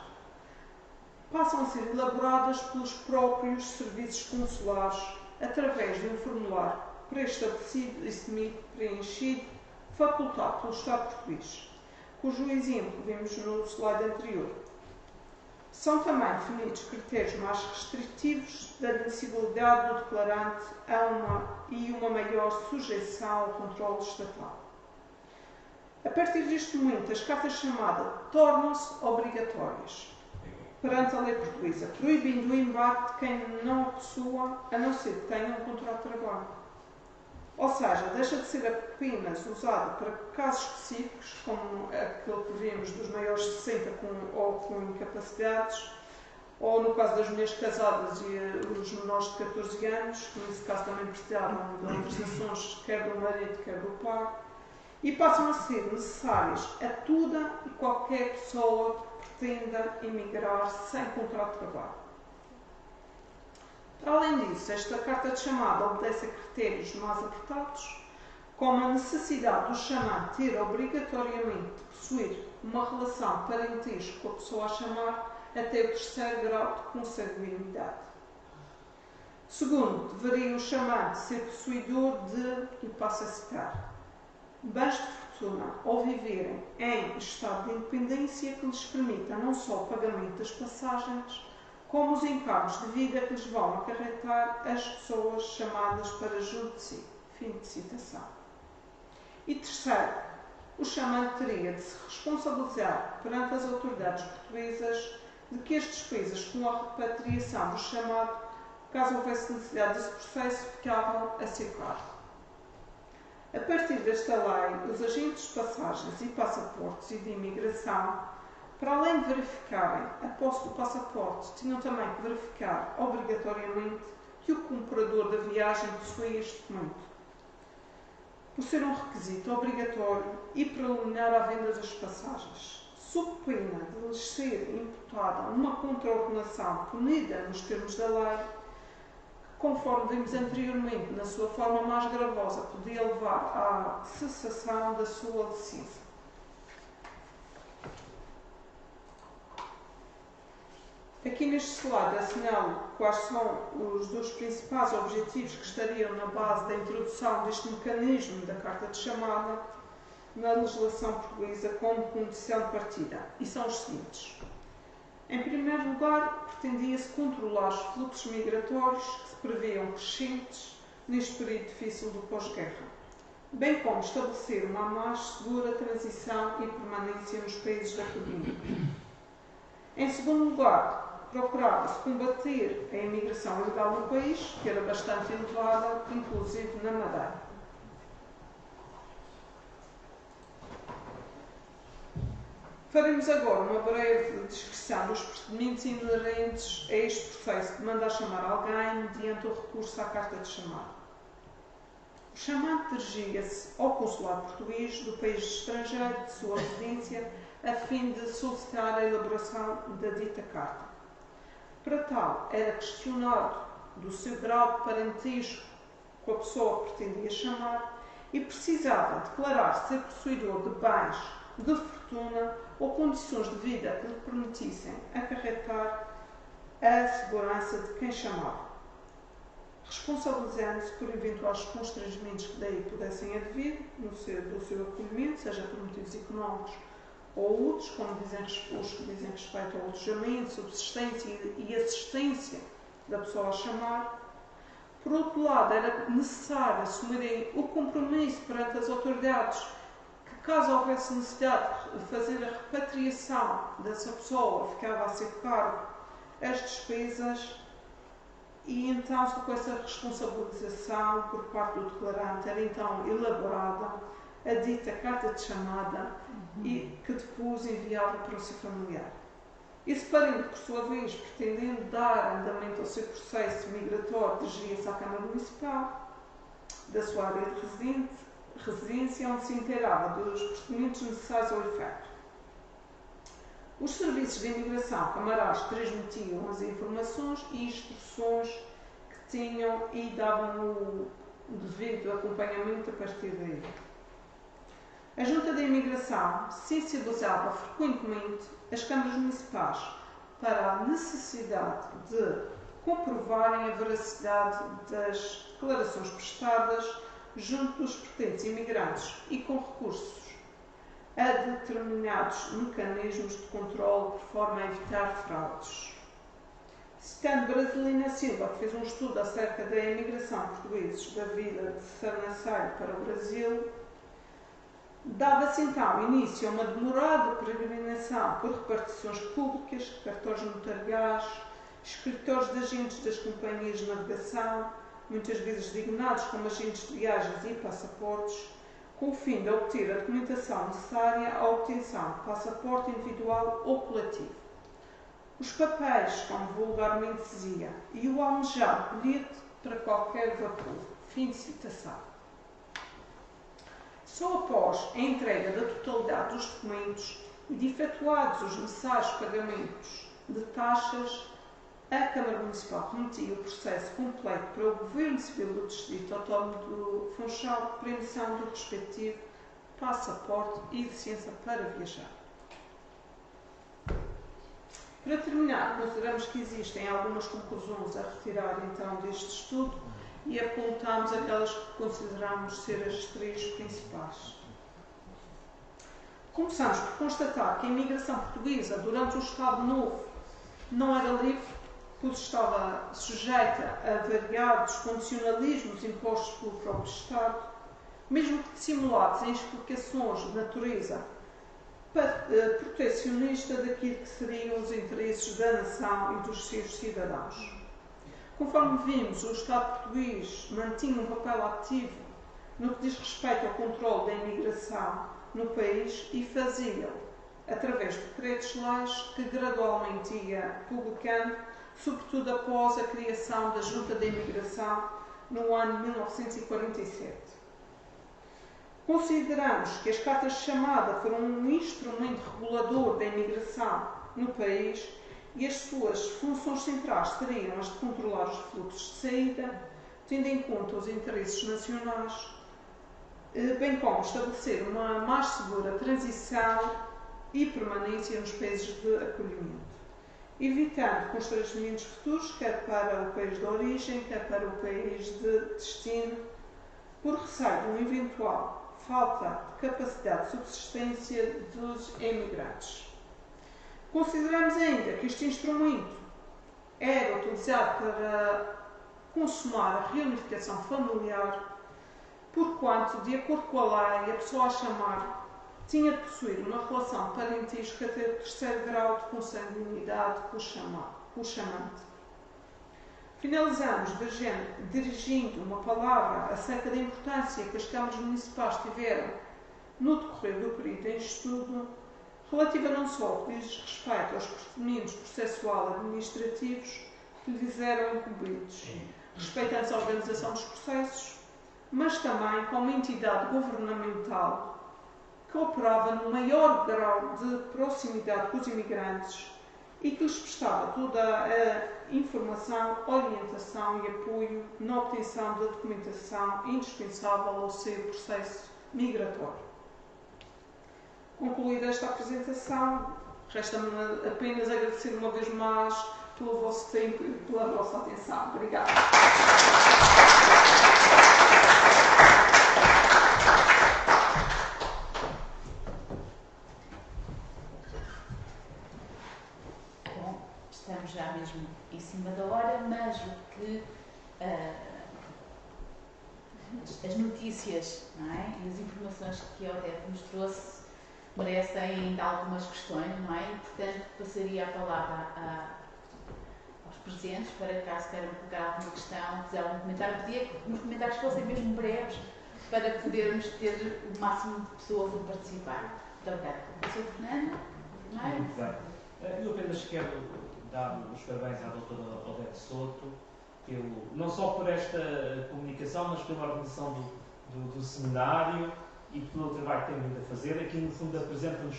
[SPEAKER 2] passam a ser elaboradas pelos próprios serviços consulares através de um formulário pré-estabelecido e preenchido, facultado pelo Estado português, cujo exemplo vimos no slide anterior. São também definidos critérios mais restritivos da admissibilidade do declarante e uma maior sujeição ao controle estatal. A partir deste momento, as cartas de chamada tornam-se obrigatórias perante a lei portuguesa, proibindo o embarque de quem não a possua, a não ser que tenha um contrato de trabalho. Ou seja, deixa de ser apenas usado para casos específicos, como aquele que vimos dos maiores de 60 ou com incapacidades, ou no caso das mulheres casadas e os menores de 14 anos, que nesse caso também precisavam de autorizações quer do marido, quer do pai, e passam a ser necessárias a toda e qualquer pessoa que pretenda emigrar sem contrato de trabalho. Para além disso, esta carta de chamada obedece a critérios mais apertados, como a necessidade do chamado ter obrigatoriamente de possuir uma relação parentesco com a pessoa a chamar até o terceiro grau de consanguinidade. Segundo, deveria o chamado ser possuidor de, e passo a citar, bens de fortuna ou viverem em estado de independência que lhes permita não só o pagamento das passagens, como os encargos de vida que lhes vão acarretar as pessoas chamadas para junto de si. Fim de citação. E terceiro, o chamado teria de se responsabilizar perante as autoridades portuguesas de que as despesas com a repatriação do chamado, caso houvesse necessidade desse processo, ficavam a seu cargo. A partir desta lei, os agentes de passagens e passaportes e de imigração, para além de verificarem a posse do passaporte, tinham também que verificar, obrigatoriamente, que o comprador da viagem possuía este documento, por ser um requisito obrigatório e preliminar à venda das passagens, sob pena de lhes ser imputada uma contraordenação punida nos termos da lei, que, conforme vimos anteriormente, na sua forma mais gravosa, podia levar à cessação da sua licença. Aqui neste slide assinalo quais são os dois principais objetivos que estariam na base da introdução deste mecanismo da carta de chamada na legislação portuguesa como condição de partida, e são os seguintes. Em primeiro lugar, pretendia-se controlar os fluxos migratórios que se previam crescentes neste período difícil do pós-guerra, bem como estabelecer uma mais segura transição e permanência nos países da República. Em segundo lugar, procurava-se combater a imigração ilegal no país, que era bastante elevada, inclusive na Madeira. Faremos agora uma breve descrição dos procedimentos inerentes a este processo de mandar chamar alguém mediante o recurso à carta de chamada. O chamado dirigia-se ao consulado português do país estrangeiro de sua residência a fim de solicitar a elaboração da dita carta. Para tal, era questionado do seu grau de parentesco com a pessoa que pretendia chamar e precisava declarar ser possuidor de bens, de fortuna ou condições de vida que lhe permitissem acarretar a segurança de quem chamava, responsabilizando-se por eventuais constrangimentos que daí pudessem advir do seu acolhimento, seja por motivos económicos ou outros, como dizem os que dizem respeito ao alojamento, subsistência e assistência da pessoa a chamar. Por outro lado, era necessário assumirem o compromisso perante as autoridades que, caso houvesse necessidade de fazer a repatriação dessa pessoa, ficava a seu cargo as despesas, e então, com essa responsabilização por parte do declarante, era então elaborada a dita carta de chamada e que depois enviava para o seu familiar. Esse parente, por sua vez, pretendendo dar andamento ao seu processo migratório, dirigia-se à Câmara Municipal da sua área de residência, onde se inteirava dos procedimentos necessários ao efeito. Os serviços de imigração camarais transmitiam as informações e instruções que tinham e davam o devido acompanhamento a partir daí. A Junta de Imigração sensibilizava frequentemente as câmaras municipais para a necessidade de comprovarem a veracidade das declarações prestadas junto dos pretendentes imigrantes e com recursos a determinados mecanismos de controle por forma a evitar fraudes. Citando Brasilina Silva, que fez um estudo acerca da imigração de portugueses da vila de Sarnaceio para o Brasil, dava-se então início a uma demorada peregrinação por repartições públicas, cartórios notariais, escritórios de agentes das companhias de navegação, muitas vezes designados como agentes de viagens e passaportes, com o fim de obter a documentação necessária à obtenção de passaporte individual ou coletivo. Os papéis, como vulgarmente se dizia, e o almejado bilhete para qualquer vapor. Fim de citação. Só após a entrega da totalidade dos documentos e de efetuados os necessários pagamentos de taxas, a Câmara Municipal remetia o processo completo para o Governo Civil do Distrito Autónomo do Funchal para a emissão do respectivo passaporte e licença para viajar. Para terminar, consideramos que existem algumas conclusões a retirar então deste estudo e apontamos aquelas que consideramos ser as três principais. Começamos por constatar que a imigração portuguesa durante o Estado Novo não era livre, pois estava sujeita a variados condicionalismos impostos pelo próprio Estado, mesmo que dissimulados em explicações de natureza protecionista daquilo que seriam os interesses da nação e dos seus cidadãos. Conforme vimos, o Estado português mantinha um papel ativo no que diz respeito ao controle da imigração no país e fazia-o através de decretos-leis que gradualmente ia publicando, sobretudo após a criação da Junta de Imigração no ano de 1947. Consideramos que as cartas de chamada foram um instrumento regulador da imigração no país e as suas funções centrais seriam as de controlar os fluxos de saída, tendo em conta os interesses nacionais, bem como estabelecer uma mais segura transição e permanência nos países de acolhimento, evitando constrangimentos futuros, quer para o país de origem, quer para o país de destino, por receio de uma eventual falta de capacidade de subsistência dos emigrantes. Consideramos ainda que este instrumento era utilizado para consumar a reunificação familiar, porquanto, de acordo com a lei, a pessoa a chamar tinha de possuir uma relação parentesca até o terceiro grau de consanguinidade com o chamante. Finalizamos dirigindo uma palavra acerca da importância que as câmaras municipais tiveram no decorrer do período em estudo, relativa não só ao que diz respeito aos procedimentos processual-administrativos que lhes eram incumbidos, respeitando a organização dos processos, mas também como entidade governamental que operava no maior grau de proximidade com os imigrantes e que lhes prestava toda a informação, orientação e apoio na obtenção da documentação indispensável ao seu processo migratório. Concluída esta apresentação, resta-me apenas agradecer uma vez mais pelo vosso tempo e pela vossa atenção. Obrigada.
[SPEAKER 1] Bom, estamos já mesmo em cima da hora, mas o que as notícias, não é? E as informações que a ODEP nos trouxe merecem ainda algumas questões, não é? E, portanto, passaria a palavra aos presentes para caso queiram colocar alguma questão, quiser algum comentário. Pedia que os comentários fossem mesmo breves para podermos ter o máximo de pessoas a participar. Muito obrigada. Sr. Fernando, primeiro.
[SPEAKER 3] Muito bem. Eu apenas quero dar os parabéns à doutora Odete Souto, não só por esta comunicação, mas pela organização do seminário e pelo trabalho que tem vindo a fazer. Aqui, no fundo, apresenta-nos,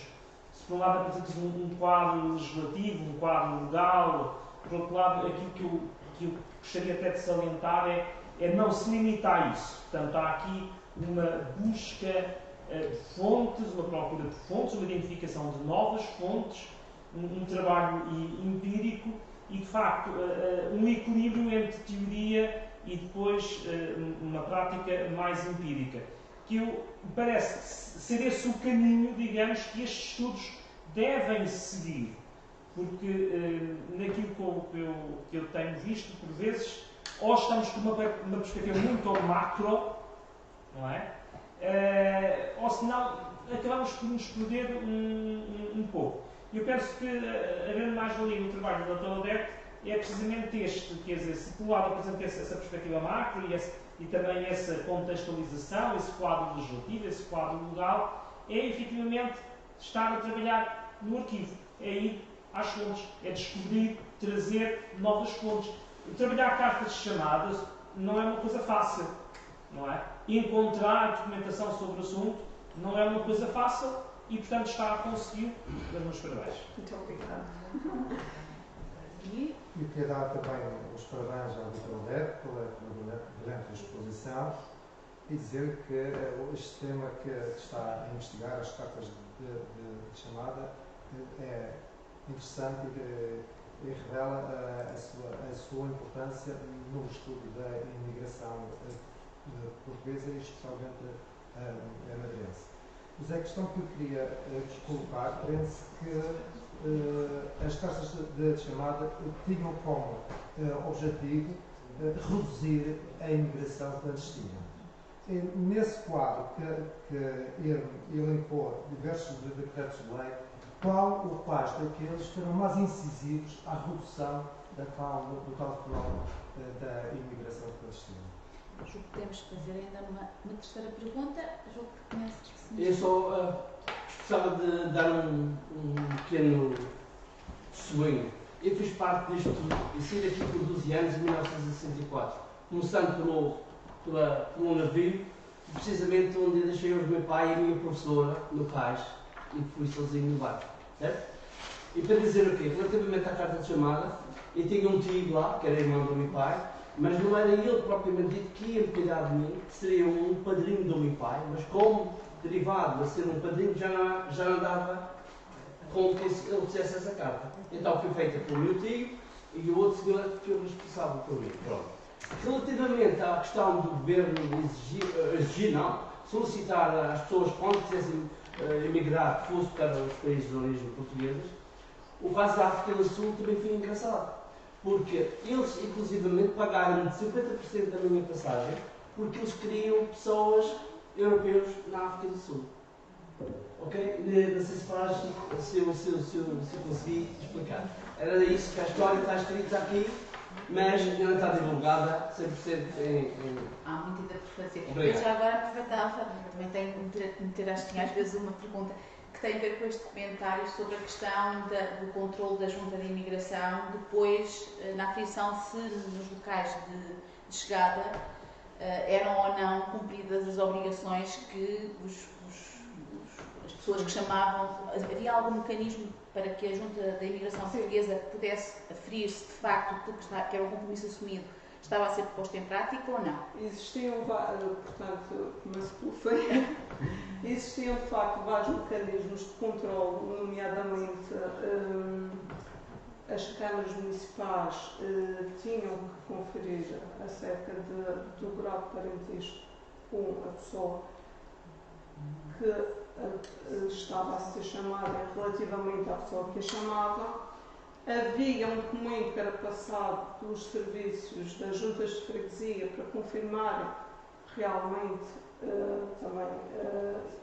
[SPEAKER 3] se por um lado apresenta-nos um quadro legislativo, um quadro legal, por outro lado, aquilo que eu gostaria até de salientar é não se limitar a isso. Portanto, há aqui uma busca de fontes, uma procura de fontes, uma identificação de novas fontes, um trabalho empírico e, de facto, um equilíbrio entre teoria e depois uma prática mais empírica. Que me parece ser esse o caminho, digamos, que estes estudos devem seguir. Porque naquilo que eu tenho visto, por vezes, ou estamos com uma perspectiva muito macro, não é? Ou senão acabamos por nos perder um pouco. Eu penso que a grande mais-valia do trabalho da doutora Odete é precisamente este, quer dizer, se por um lado apresenta essa perspectiva macro e também essa contextualização, esse quadro legislativo, esse quadro legal, é efetivamente estar a trabalhar no arquivo, é ir às fontes, é descobrir, trazer novas fontes. Trabalhar cartas de chamadas não é uma coisa fácil, não é? Encontrar documentação sobre o assunto não é uma coisa fácil e, portanto, está a conseguir. Dou meus parabéns.
[SPEAKER 2] Muito obrigada.
[SPEAKER 4] E eu queria dar também os parabéns à doutora Odete pela brilhante exposição e dizer que este tema que está a investigar, as cartas de chamada, é interessante e revela a sua importância no estudo da imigração portuguesa e especialmente a madeirense. Mas a questão que eu queria colocar, penso que as cartas de chamada tinham como objetivo reduzir a imigração clandestina. E nesse quadro que ele elencou diversos decretos de lei, quais daqueles foram mais incisivos à redução do tal fenómeno da imigração clandestina?
[SPEAKER 1] Julgo que podemos fazer ainda uma terceira pergunta. Julgo que conheces o senhor.
[SPEAKER 5] Eu só gostava de dar um pequeno testemunho. Eu fiz parte disto e saí daqui por 12 anos, em 1964. Começando pelo navio, precisamente onde eu deixei o meu pai e a minha professora no cais e fui sozinho no barco. Certo? E para dizer o quê? Relativamente à carta de chamada, eu tinha um tio lá, que era irmão do meu pai, mas não era ele propriamente dito que ia cuidar de mim, seria um padrinho do meu pai, mas como derivado de ser um padrinho já não dava com que ele fizesse essa carta. Então foi feita pelo meu tio e o outro senhor que foi responsável por mim. Pronto. Relativamente à questão do governo exigir não, solicitar às pessoas quando quisessem emigrar que fosse para os países de origem portuguesas, o caso da África do Sul também foi engraçado. Porque eles, inclusivamente, pagaram 50% da minha passagem porque eles queriam pessoas europeias na África do Sul. Ok? Não sei se eu consegui explicar. Era isso que a história está escrita aqui, mas ainda não está divulgada 100%
[SPEAKER 1] Há muito ainda por fazer.
[SPEAKER 5] Obrigado.
[SPEAKER 1] Eu já agora aproveitava, também tenho que meter às vezes uma pergunta que tem a ver com este comentário sobre a questão do controle da Junta de Imigração, depois na aferição se nos locais de chegada eram ou não cumpridas as obrigações que as pessoas que chamavam, havia algum mecanismo para que a Junta da Imigração
[SPEAKER 2] Sim.
[SPEAKER 1] Portuguesa pudesse aferir-se de facto que era um compromisso assumido, estava a ser posto em prática ou não?
[SPEAKER 2] Existiam, portanto, começo pelo fim, existiam de facto vários mecanismos de controle, nomeadamente as câmaras municipais tinham que conferir acerca do grau de parentesco com a pessoa que estava a ser chamada relativamente à pessoa que a chamava. Havia um documento que era passado pelos serviços das juntas de freguesia para confirmar realmente também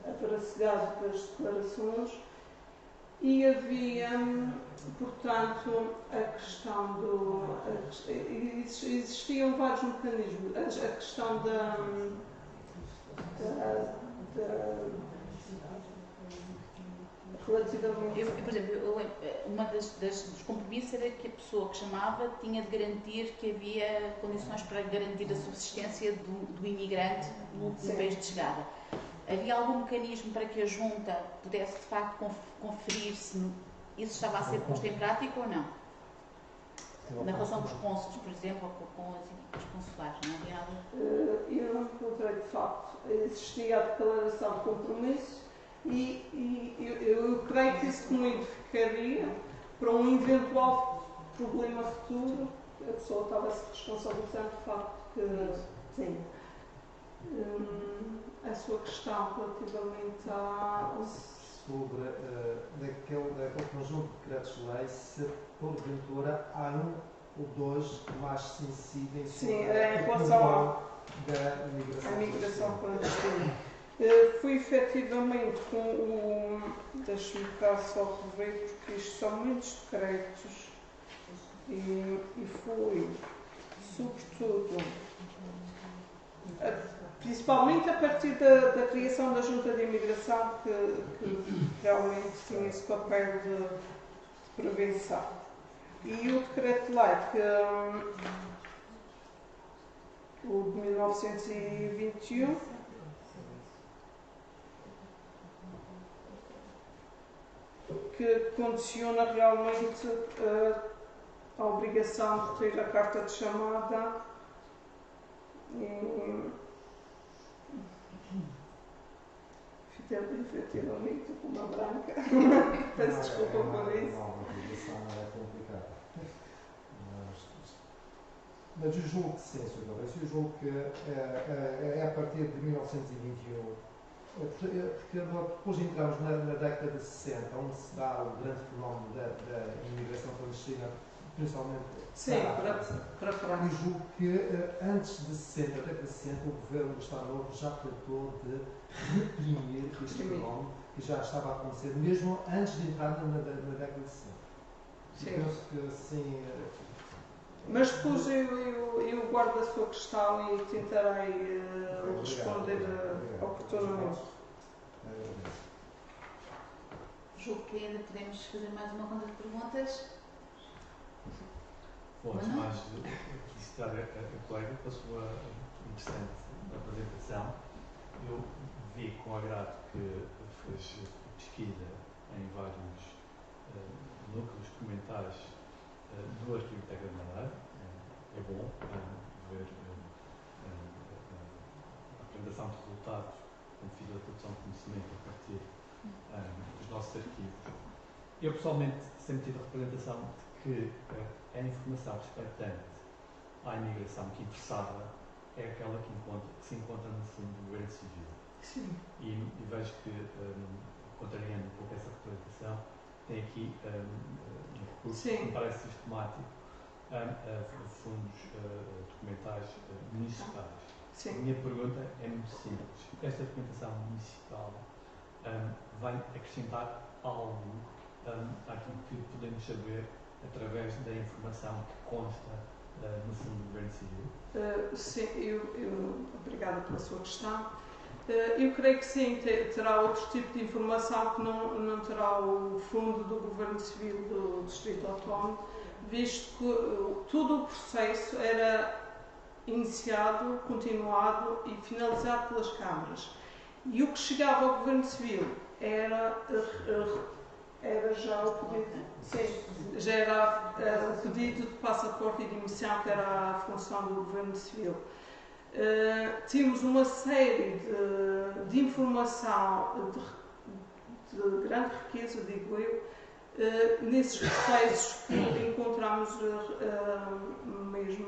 [SPEAKER 2] a veracidade das declarações e havia, portanto, a questão do... Existiam vários mecanismos. A questão relativamente...
[SPEAKER 1] Por exemplo, eu lembro, uma dos compromissos era que a pessoa que chamava tinha de garantir que havia condições para garantir a subsistência do imigrante no país de chegada. Havia algum mecanismo para que a Junta pudesse, de facto, conferir se isso estava a ser posto em prática ou não? Na relação com os cônsules, por exemplo, ou com as equipas consulares, não havia nada?
[SPEAKER 2] Eu não encontrei, de facto. Existia a declaração de compromisso e eu creio que esse documento ficaria para um eventual problema futuro. A pessoa estava se responsabilizando do facto que sim. A sua questão relativamente
[SPEAKER 4] sobre daquele conjunto de decretos-lei, se porventura há um ou dois que mais se incidem sobre
[SPEAKER 2] em relação
[SPEAKER 4] da imigração
[SPEAKER 2] clandestina. Foi efetivamente com o... Deixe-me cá só rever, porque isto são muitos decretos e foi, sobretudo, principalmente a partir da criação da Junta de Imigração, que realmente tinha esse papel de prevenção. E o decreto-lei, o de 1921, que condiciona realmente a obrigação de ter a carta de chamada e efetivamente com uma branca. Peço desculpa por isso.
[SPEAKER 4] Não, a obrigação é complicada. Mas eu julgo que sim, Sr. Gabês, eu julgo que é a partir de 1921, porque depois entramos na década de 60, onde se dá o grande fenómeno da imigração clandestina, principalmente para a França. Eu julgo que antes de 60, a década de 60, o governo do Estado Novo já tratou de reprimir este fenómeno que já estava a acontecer, mesmo antes de entrar na década de 60.
[SPEAKER 2] Sim.
[SPEAKER 4] Penso que sim.
[SPEAKER 2] Mas depois eu guardo a sua questão e tentarei responder oportunamente.
[SPEAKER 1] Julgo que ainda podemos fazer mais uma ronda de perguntas.
[SPEAKER 6] Bom, antes de mais, felicitar a colega pela sua interessante apresentação. Eu vi com agrado que fez pesquisa em vários núcleos comentários do Arquivo Teca de Madeira. É bom ver a apresentação de resultados como fiz a produção de conhecimento a partir dos nossos arquivos. Eu, pessoalmente, sempre tive a representação de que a informação respeitante à imigração que interessava é aquela que se encontra no fundo do Governo Civil.
[SPEAKER 2] Sim.
[SPEAKER 6] E vejo que, contrariando um pouco essa representação, tem aqui um recurso que me parece sistemático a fundos documentais municipais.
[SPEAKER 2] Sim.
[SPEAKER 6] A minha pergunta é muito simples. Esta documentação municipal vai acrescentar algo àquilo que podemos saber através da informação que consta no fundo do Governo Civil?
[SPEAKER 2] Sim, obrigada pela sua questão. Eu creio que sim, terá outro tipo de informação que não terá o fundo do Governo Civil do Distrito Autónomo, visto que todo o processo era iniciado, continuado e finalizado pelas câmaras. E o que chegava ao Governo Civil era era já o pedido, sim, já era o pedido de passaporte e de emissão, que era a função do Governo Civil. Tínhamos uma série de informação de grande riqueza, digo eu, nesses processos que encontramos mesmo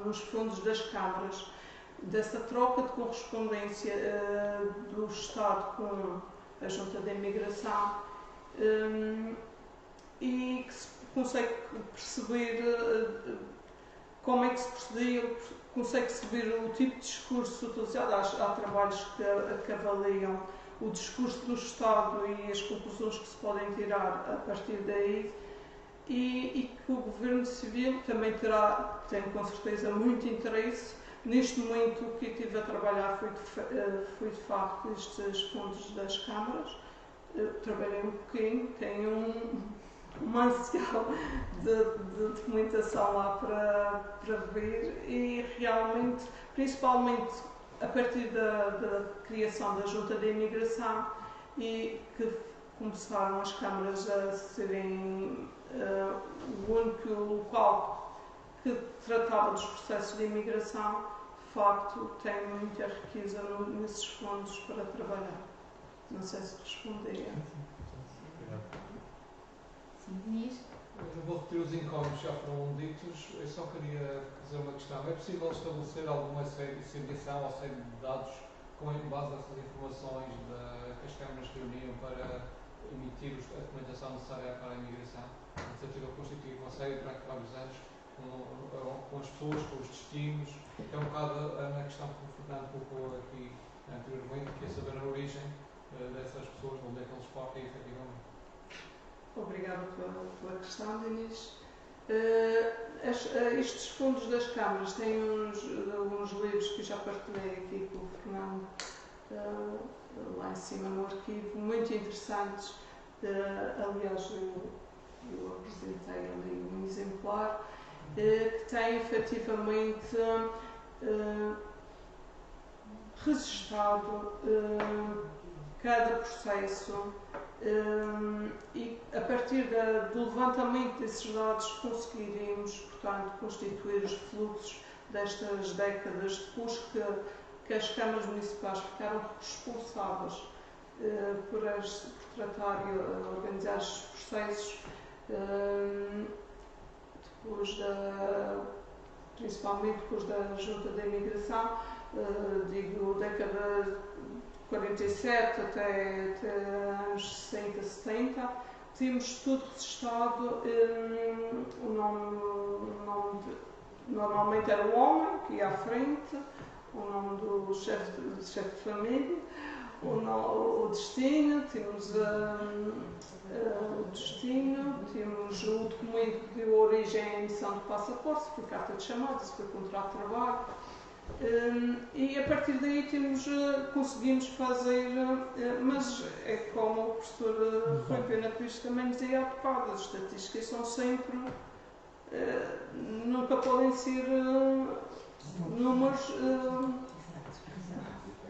[SPEAKER 2] nos fundos das câmaras, dessa troca de correspondência do Estado com a Junta de Imigração, e que se consegue perceber como é que se procedia, consegue-se ver o tipo de discurso utilizado. Há trabalhos que avaliam o discurso do Estado e as conclusões que se podem tirar a partir daí, e que o Governo Civil também tem com certeza muito interesse. Neste momento o que eu estive a trabalhar foi de facto estes fundos das câmaras. Trabalhei um pouquinho, tenho um mancial de documentação lá para ver, e realmente, principalmente a partir da criação da Junta de Imigração, e que começaram as câmaras a serem o único local que tratava dos processos de imigração, de facto tem muita riqueza nesses fundos para trabalhar. Não sei se responderia.
[SPEAKER 1] Sim, Denise?
[SPEAKER 7] Eu vou repetir os incómodos que já foram ditos. Eu só queria fazer uma questão. É possível estabelecer alguma servição ou série de dados com base nessas informações que as câmaras reuniam para emitir a documentação necessária para a imigração? A tentativa de constituir uma série durante vários anos com as pessoas, com os destinos. É um bocado na questão que o Fernando colocou aqui anteriormente, que é saber a origem dessas pessoas, de onde é que eles partem efetivamente.
[SPEAKER 2] Obrigada pela questão, Denise. Estes fundos das câmaras têm uns livros que já partilhei aqui com o Fernando, lá em cima no arquivo, muito interessantes. Aliás, eu apresentei ali um exemplar que tem efetivamente registado cada processo, e a partir do levantamento desses dados conseguiríamos, portanto, constituir os fluxos destas décadas depois que as câmaras municipais ficaram responsáveis por tratar e organizar estes processos, principalmente depois da Junta da Imigração, digo década 47 até anos 60, 70, temos tudo registado. O nome normalmente era o homem que ia à frente, o nome do chefe de família, o destino, temos o destino, temos o documento que deu origem à emissão de passaporte, se foi carta de chamada, se foi contrato de trabalho. E a partir daí conseguimos fazer, mas é como o professor Rui Pena Cristo também dizia há bocado, as estatísticas são sempre, nunca podem ser números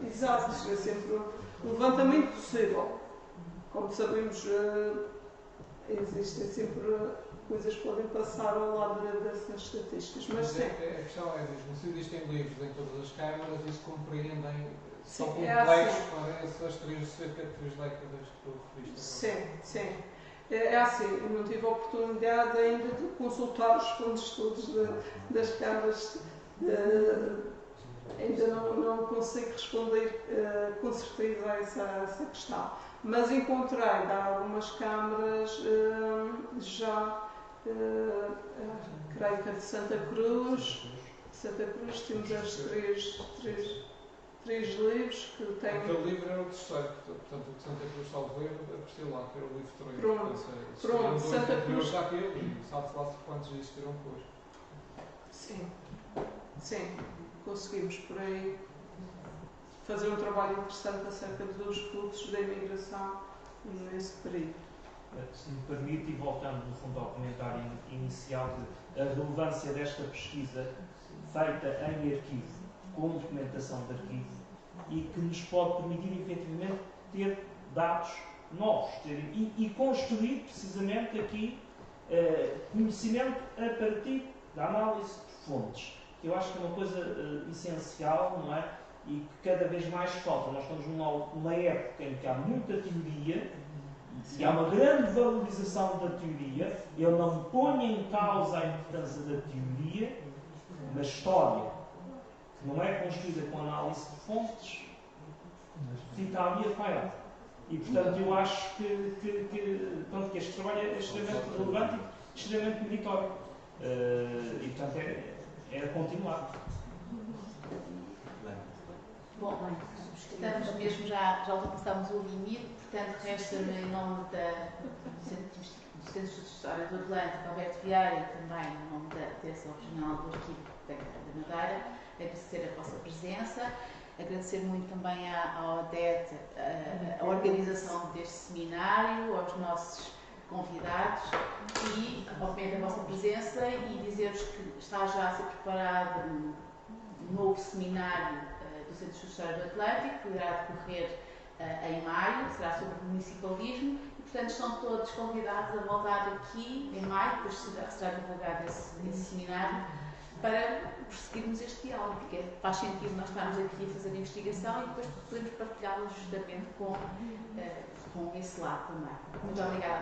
[SPEAKER 2] exatos, é sempre um levantamento possível. Como sabemos, existem sempre coisas que podem passar ao lado dessas estatísticas, mas sim.
[SPEAKER 7] A questão é mesmo, se existem livros em todas as câmaras, isso compreendem, são
[SPEAKER 2] Sim,
[SPEAKER 7] complexos para essas cerca de 3 décadas que tu referiste.
[SPEAKER 2] Sim, sim. É assim, eu não tive a oportunidade ainda de consultar os fundos todos das câmaras, ainda não consigo responder com certeza a essa questão. Mas encontrei de algumas câmaras já, creio que a de Santa Cruz, temos as três livros que têm.
[SPEAKER 7] Aquele livro era o terceiro, portanto, o de Santa Cruz, salvo erro, apareceu lá, que era o livro 3.
[SPEAKER 2] Pronto, Santa Cruz.
[SPEAKER 7] Sabe-se lá quantos existiram depois.
[SPEAKER 2] Sim, conseguimos por aí fazer um trabalho interessante acerca dos fluxos da imigração nesse período.
[SPEAKER 3] Se me permite, e voltando no fundo ao comentário inicial, a relevância desta pesquisa feita em arquivo, com documentação de arquivo, e que nos pode permitir efetivamente ter dados novos e construir precisamente aqui conhecimento a partir da análise de fontes, que eu acho que é uma coisa essencial, não é? E que cada vez mais falta. Nós estamos numa época em que há muita teoria e há uma grande valorização da teoria. Eu não ponho em causa a importância da teoria, mas história, que não é construída com análise de fontes, fica ali a falhar. E, portanto, eu acho que este trabalho é extremamente relevante e extremamente meritório. E, portanto, é continuar.
[SPEAKER 1] Bom, estamos mesmo, já ultrapassamos o limite, portanto, resta-me em nome do Centro de História do Atlântico, Alberto Vieira, e também em nome da Direção Regional do Arquivo da Madeira, agradecer a vossa presença, agradecer muito também à ODET a organização deste seminário, aos nossos convidados e, obviamente, a vossa presença e dizer-vos que está já a ser preparado um novo seminário do Centro de História do Atlântico, que irá decorrer em maio, será sobre municipalismo e, portanto, estão todos convidados a voltar aqui em maio, depois será divulgado esse seminário, para prosseguirmos este diálogo, porque faz sentido nós estarmos aqui a fazer a investigação e depois podemos partilhá-lo justamente com esse lado também. Muito obrigada.